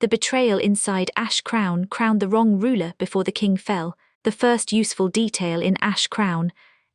The betrayal inside Ash Crown crowned the wrong ruler before the king fell. The first useful detail in Ash Crown.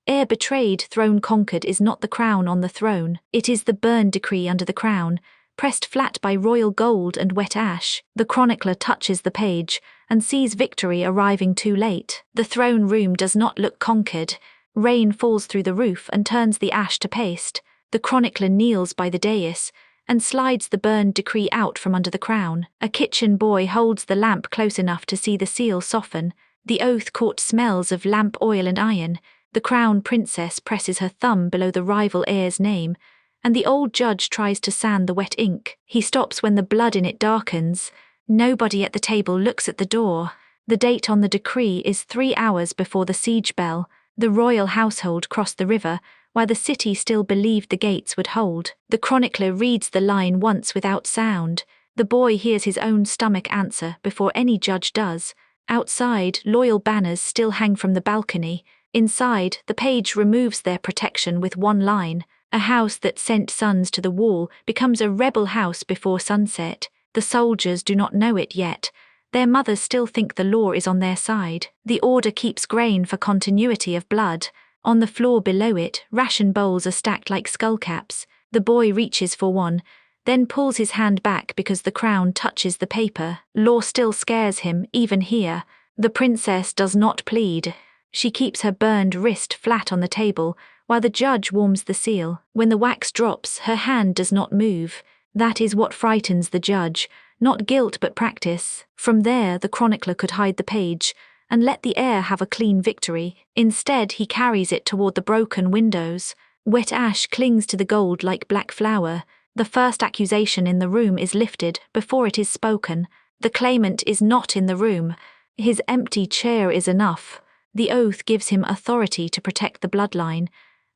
Heir betrayed, throne conquered is not the crown on the throne. It is the burn decree under the crown, pressed flat by royal gold and wet ash. The chronicler touches the page and sees victory arriving too late. The throne room does not look conquered. Rain falls through the roof and turns the ash to paste. The chronicler kneels by the dais and slides the burned decree out from under the crown. A kitchen boy holds the lamp close enough to see the seal soften. The oath court smells of lamp oil and iron. The crown princess presses her thumb below the rival heir's name, and the old judge tries to sand the wet ink. He stops when the blood in it darkens. Nobody at the table looks at the door. The date on the decree is 3 hours before the siege bell. The royal household crossed the river, while the city still believed the gates would hold. The chronicler reads the line once without sound. The boy hears his own stomach answer before any judge does. Outside, loyal banners still hang from the balcony. Inside, the page removes their protection with one line. A house that sent sons to the wall becomes a rebel house before sunset. The soldiers do not know it yet. Their mothers still think the law is on their side. The order keeps grain for continuity of blood. On the floor below it, ration bowls are stacked like skullcaps. The boy reaches for one, then pulls his hand back because the crown touches the paper. Law still scares him, even here. The princess does not plead. She keeps her burned wrist flat on the table, while the judge warms the seal. When the wax drops, her hand does not move. That is what frightens the judge, not guilt but practice. From there, the chronicler could hide the page and let the heir have a clean victory. Instead, he carries it toward the broken windows. Wet ash clings to the gold like black flour. The first accusation in the room is lifted before it is spoken. The claimant is not in the room. His empty chair is enough. The oath gives him authority to protect the bloodline,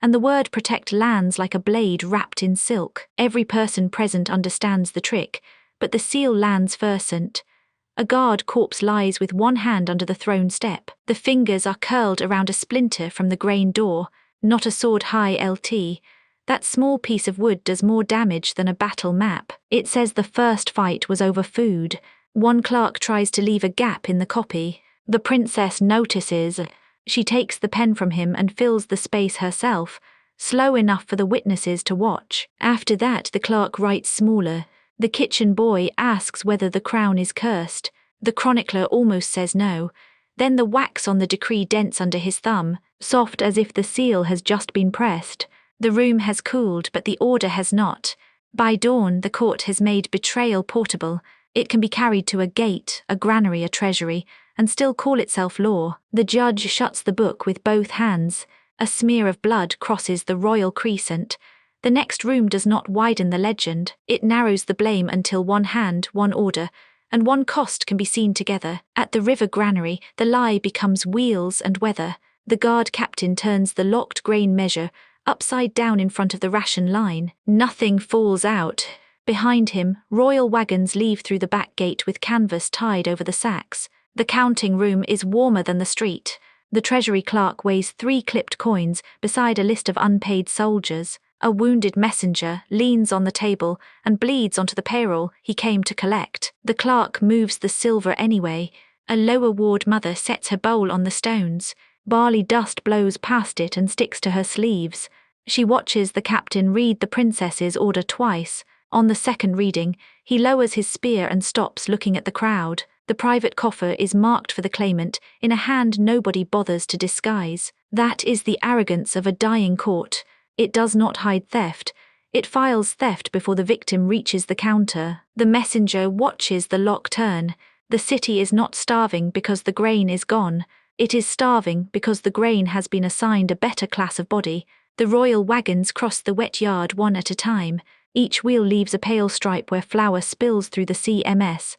and the word protect lands like a blade wrapped in silk. Every person present understands the trick, but the seal lands versant. A guard corpse lies with one hand under the throne step. The fingers are curled around a splinter from the grain door, not a sword-high LT. That small piece of wood does more damage than a battle map. It says the first fight was over food. One clerk tries to leave a gap in the copy. The princess notices. She takes the pen from him and fills the space herself, slow enough for the witnesses to watch. After that, the clerk writes smaller. The kitchen boy asks whether the crown is cursed. The chronicler almost says no. Then the wax on the decree dents under his thumb, soft as if the seal has just been pressed. The room has cooled, but the order has not. By dawn, the court has made betrayal portable. It can be carried to a gate, a granary, a treasury, and still call itself law. The judge shuts the book with both hands. A smear of blood crosses the royal crescent. The next room does not widen the legend. It narrows the blame until one hand, one order, and one cost can be seen together. At the river granary, the lie becomes wheels and weather. The guard captain turns the locked grain measure upside down in front of the ration line. Nothing falls out. Behind him, royal wagons leave through the back gate with canvas tied over the sacks. The counting room is warmer than the street. The treasury clerk weighs 3 clipped coins beside a list of unpaid soldiers. A wounded messenger leans on the table and bleeds onto the payroll he came to collect. The clerk moves the silver anyway. A lower ward mother sets her bowl on the stones. Barley dust blows past it and sticks to her sleeves. She watches the captain read the princess's order twice. On the second reading, he lowers his spear and stops looking at the crowd. The private coffer is marked for the claimant in a hand nobody bothers to disguise. That is the arrogance of a dying court. It does not hide theft. It files theft before the victim reaches the counter. The messenger watches the lock turn. The city is not starving because the grain is gone. It is starving because the grain has been assigned a better class of body. The royal wagons cross the wet yard one at a time. Each wheel leaves a pale stripe where flour spills through the CMS.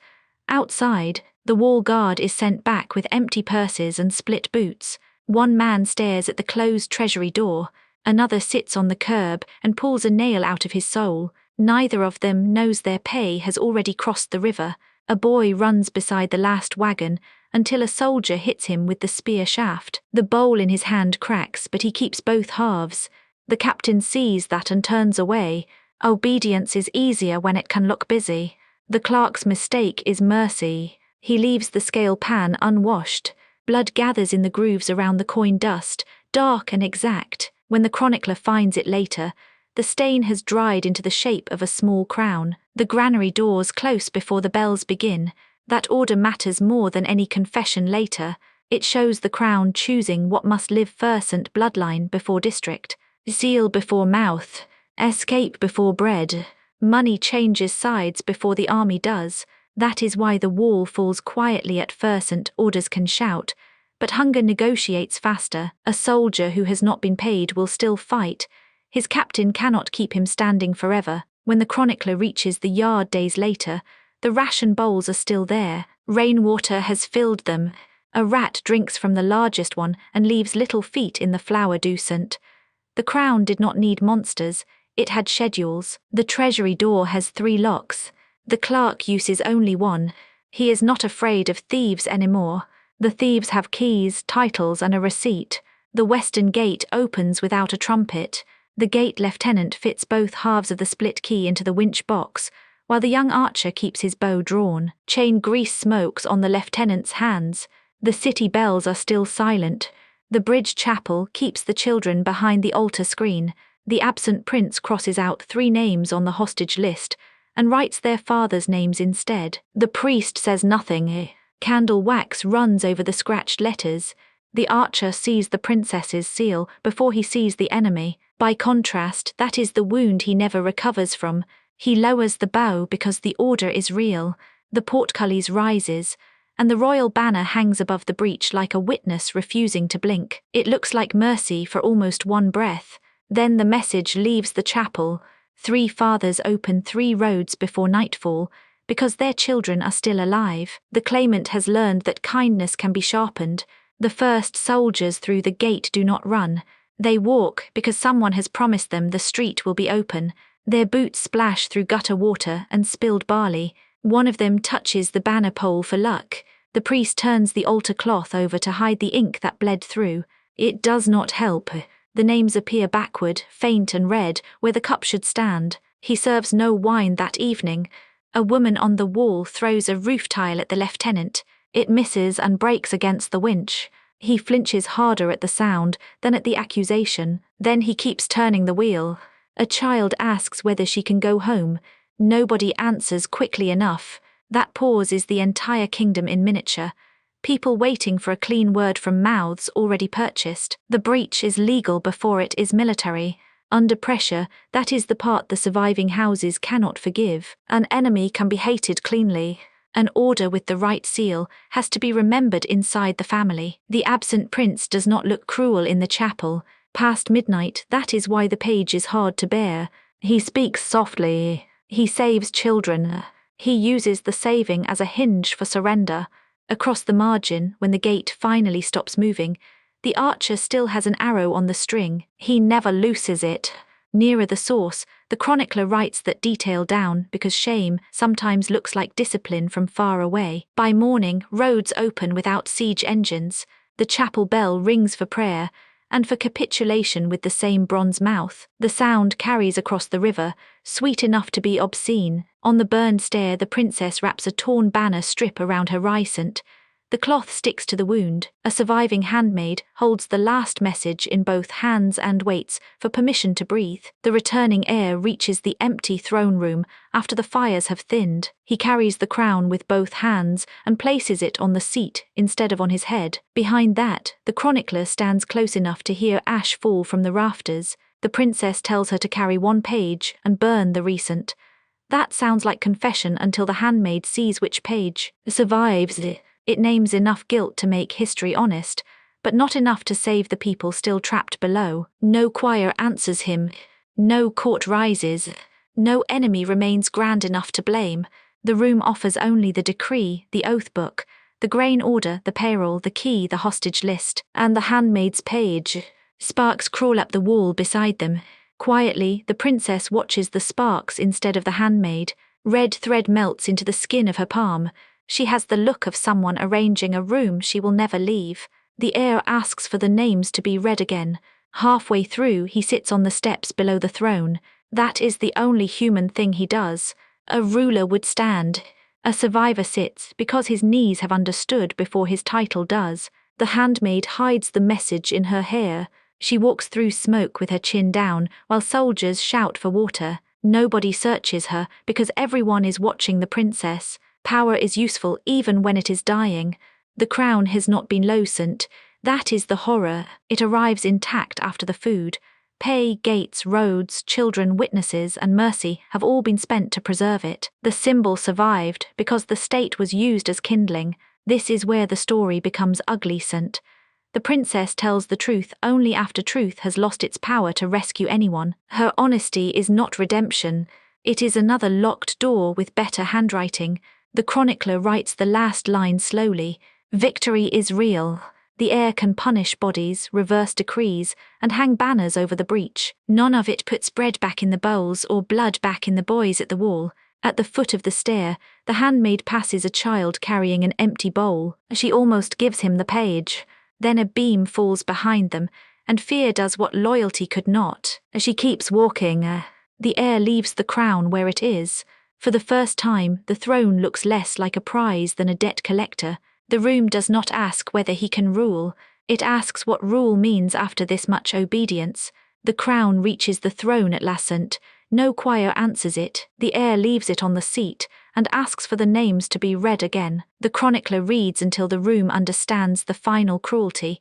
Outside, the wall guard is sent back with empty purses and split boots. One man stares at the closed treasury door. Another sits on the curb and pulls a nail out of his soul. Neither of them knows their pay has already crossed the river. A boy runs beside the last wagon until a soldier hits him with the spear shaft. The bowl in his hand cracks, but he keeps both halves. The captain sees that and turns away. Obedience is easier when it can look busy. The clerk's mistake is mercy. He leaves the scale pan unwashed. Blood gathers in the grooves around the coin dust, dark and exact. When the chronicler finds it later, the stain has dried into the shape of a small crown. The granary doors close before the bells begin. That order matters more than any confession later. It shows the crown choosing what must live first, bloodline before district, seal before mouth, escape before bread. Money changes sides before the army does. That is why the wall falls quietly at first and orders can shout. But hunger negotiates faster. A soldier who has not been paid will still fight. His captain cannot keep him standing forever. When the chronicler reaches the yard days later, the ration bowls are still there. Rainwater has filled them. A rat drinks from the largest one and leaves little feet in the flour decent. The crown did not need monsters. It had schedules. The treasury door has 3 locks. The clerk uses only one. He is not afraid of thieves anymore. The thieves have keys, titles, and a receipt. The western gate opens without a trumpet. The gate lieutenant fits both halves of the split key into the winch box, while the young archer keeps his bow drawn. Chain grease smokes on the lieutenant's hands. The city bells are still silent. The bridge chapel keeps the children behind the altar screen. The absent prince crosses out 3 names on the hostage list and writes their fathers' names instead. The priest says nothing. Candle wax runs over the scratched letters. The archer sees the princess's seal before he sees the enemy. By contrast, that is the wound he never recovers from. He lowers the bow because the order is real. The portcullis rises, and the royal banner hangs above the breach like a witness refusing to blink. It looks like mercy for almost one breath. Then the message leaves the chapel. 3 fathers open 3 roads before nightfall, because their children are still alive. The claimant has learned that kindness can be sharpened. The first soldiers through the gate do not run. They walk because someone has promised them the street will be open. Their boots splash through gutter water and spilled barley. One of them touches the banner pole for luck. The priest turns the altar cloth over to hide the ink that bled through. It does not help. The names appear backward, faint and red, where the cup should stand. He serves no wine that evening. A woman on the wall throws a roof tile at the lieutenant. It misses and breaks against the winch. He flinches harder at the sound than at the accusation. Then he keeps turning the wheel. A child asks whether she can go home. Nobody answers quickly enough. That pause is the entire kingdom in miniature. People waiting for a clean word from mouths already purchased. The breach is legal before it is military. Under pressure, that is the part the surviving houses cannot forgive. An enemy can be hated cleanly. An order with the right seal has to be remembered inside the family. The absent prince does not look cruel in the chapel. Past midnight, that is why the page is hard to bear. He speaks softly. He saves children. He uses the saving as a hinge for surrender. Across the margin, when the gate finally stops moving, the archer still has an arrow on the string. He never looses it. Nearer the source, the chronicler writes that detail down because shame sometimes looks like discipline from far away. By morning, roads open without siege engines. The chapel bell rings for prayer, and for capitulation with the same bronze mouth. The sound carries across the river, sweet enough to be obscene. On the burned stair, the princess wraps a torn banner strip around her ricent. The cloth sticks to the wound. A surviving handmaid holds the last message in both hands and waits for permission to breathe. The returning heir reaches the empty throne room after the fires have thinned. He carries the crown with both hands and places it on the seat instead of on his head. Behind that, the chronicler stands close enough to hear ash fall from the rafters. The princess tells her to carry 1 page and burn the recent. That sounds like confession until the handmaid sees which page survives. It names enough guilt to make history honest, but not enough to save the people still trapped below. No choir answers him. No court rises. No enemy remains grand enough to blame. The room offers only the decree, the oath book, the grain order, the payroll, the key, the hostage list, and the handmaid's page. Sparks crawl up the wall beside them. Quietly, the princess watches the sparks instead of the handmaid. Red thread melts into the skin of her palm. She has the look of someone arranging a room she will never leave. The heir asks for the names to be read again. Halfway through, he sits on the steps below the throne. That is the only human thing he does. A ruler would stand. A survivor sits because his knees have understood before his title does. The handmaid hides the message in her hair. She walks through smoke with her chin down while soldiers shout for water. Nobody searches her because everyone is watching the princess. Power is useful even when it is dying. The crown has not been loosened. That is the horror. It arrives intact after the food. Pay, gates, roads, children, witnesses, and mercy have all been spent to preserve it. The symbol survived because the state was used as kindling. This is where the story becomes ugly. The princess tells the truth only after truth has lost its power to rescue anyone. Her honesty is not redemption. It is another locked door with better handwriting. The chronicler writes the last line slowly. Victory is real. The heir can punish bodies, reverse decrees, and hang banners over the breach. None of it puts bread back in the bowls or blood back in the boys at the wall. At the foot of the stair, the handmaid passes a child carrying an empty bowl. She almost gives him the page. Then a beam falls behind them, and fear does what loyalty could not. As she keeps walking, the heir leaves the crown where it is. For the first time, the throne looks less like a prize than a debt collector. The room does not ask whether he can rule. It asks what rule means after this much obedience. The crown reaches the throne at last. No choir answers it. The heir leaves it on the seat and asks for the names to be read again. The chronicler reads until the room understands the final cruelty.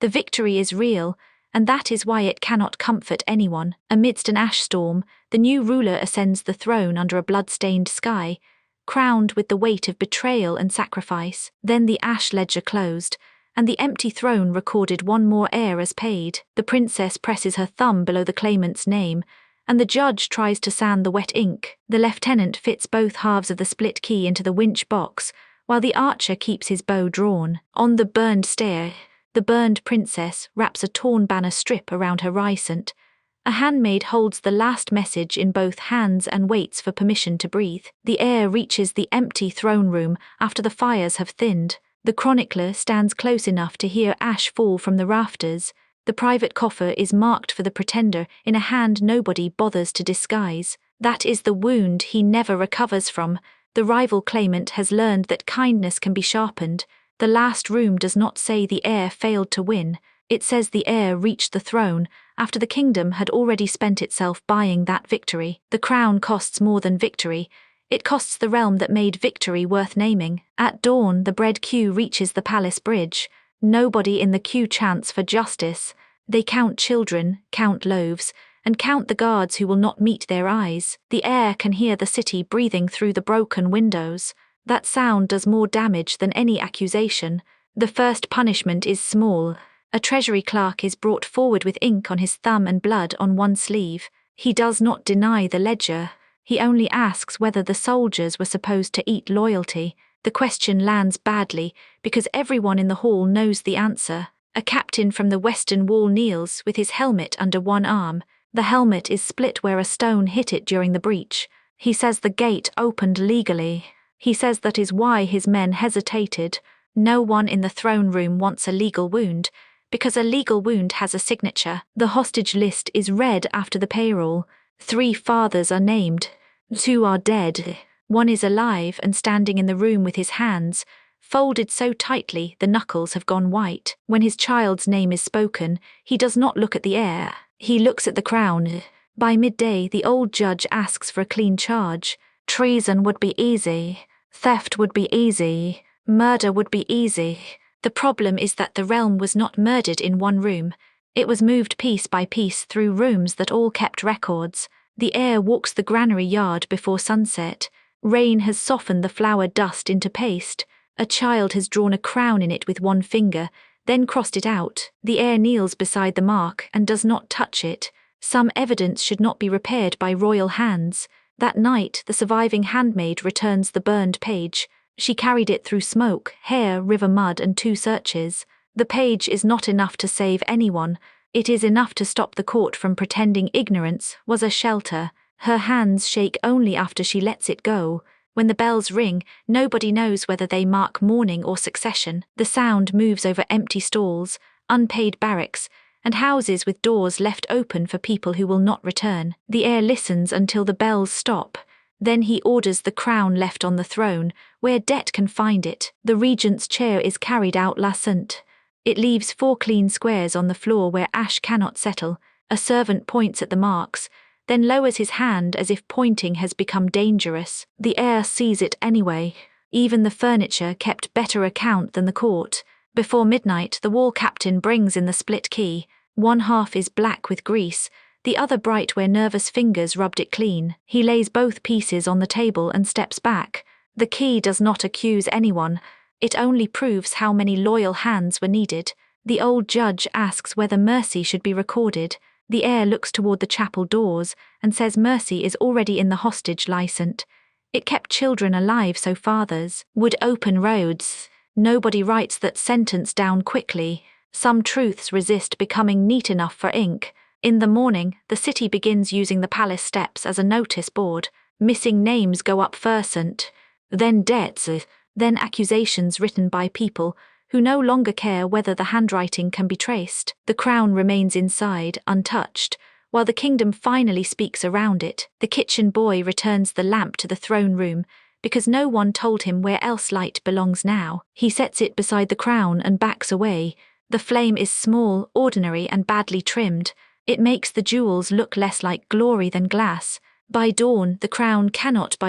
The victory is real, and that is why it cannot comfort anyone. Amidst an ash storm, the new ruler ascends the throne under a blood-stained sky, crowned with the weight of betrayal and sacrifice. Then the ash ledger closed, and the empty throne recorded one more heir as paid. The princess presses her thumb below the claimant's name, and the judge tries to sand the wet ink. The lieutenant fits both halves of the split key into the winch box, while the archer keeps his bow drawn. On the burned stair, the burned princess wraps a torn banner strip around her ricent. A handmaid holds the last message in both hands and waits for permission to breathe. The heir reaches the empty throne room after the fires have thinned. The chronicler stands close enough to hear ash fall from the rafters. The private coffer is marked for the pretender in a hand nobody bothers to disguise. That is the wound he never recovers from. The rival claimant has learned that kindness can be sharpened. The last room does not say the heir failed to win. It says the heir reached the throne after the kingdom had already spent itself buying that victory. The crown costs more than victory. It costs the realm that made victory worth naming. At dawn, the bread queue reaches the palace bridge. Nobody in the queue chants for justice. They count children, count loaves, and count the guards who will not meet their eyes. The heir can hear the city breathing through the broken windows. That sound does more damage than any accusation. The first punishment is small. A treasury clerk is brought forward with ink on his thumb and blood on one sleeve. He does not deny the ledger. He only asks whether the soldiers were supposed to eat loyalty. The question lands badly because everyone in the hall knows the answer. A captain from the western wall kneels with his helmet under one arm. The helmet is split where a stone hit it during the breach. He says the gate opened legally. He says that is why his men hesitated. No one in the throne room wants a legal wound, because a legal wound has a signature. The hostage list is read after the payroll. 3 fathers are named. 2 are dead. 1 is alive and standing in the room with his hands folded so tightly the knuckles have gone white. When his child's name is spoken, he does not look at the heir. He looks at the crown. By midday, the old judge asks for a clean charge. Treason would be easy. Theft would be easy. Murder would be easy. The problem is that the realm was not murdered in one room. It was moved piece by piece through rooms that all kept records. The heir walks the granary yard before sunset. Rain has softened the flour dust into paste. A child has drawn a crown in it with one finger, then crossed it out. The heir kneels beside the mark and does not touch it. Some evidence should not be repaired by royal hands. That night, the surviving handmaid returns the burned page. She carried it through smoke, hair, river mud, and 2 searches. The page is not enough to save anyone. It is enough to stop the court from pretending ignorance was a shelter. Her hands shake only after she lets it go. When the bells ring, nobody knows whether they mark mourning or succession. The sound moves over empty stalls, unpaid barracks, and houses with doors left open for people who will not return. The heir listens until the bells stop. Then he orders the crown left on the throne, where Det can find it. The regent's chair is carried out licent. It leaves 4 clean squares on the floor where Ash cannot settle. A servant points at the marks, then lowers his hand as if pointing has become dangerous. The heir sees it anyway. Even the furniture kept better account than the court. Before midnight, the wall captain brings in the split key. One half is black with grease, the other bright where nervous fingers rubbed it clean. He lays both pieces on the table and steps back. The key does not accuse anyone. It only proves how many loyal hands were needed. The old judge asks whether mercy should be recorded. The heir looks toward the chapel doors and says mercy is already in the hostage license. It kept children alive so fathers would open roads. Nobody writes that sentence down quickly. Some truths resist becoming neat enough for ink. In the morning, the city begins using the palace steps as a notice board. Missing names go up first, then debts, then accusations written by people who no longer care whether the handwriting can be traced. The crown remains inside, untouched, while the kingdom finally speaks around it. The kitchen boy returns the lamp to the throne room, because no one told him where else light belongs now. He sets it beside the crown and backs away. The flame is small, ordinary, and badly trimmed. It makes the jewels look less like glory than glass. By dawn, the crown cannot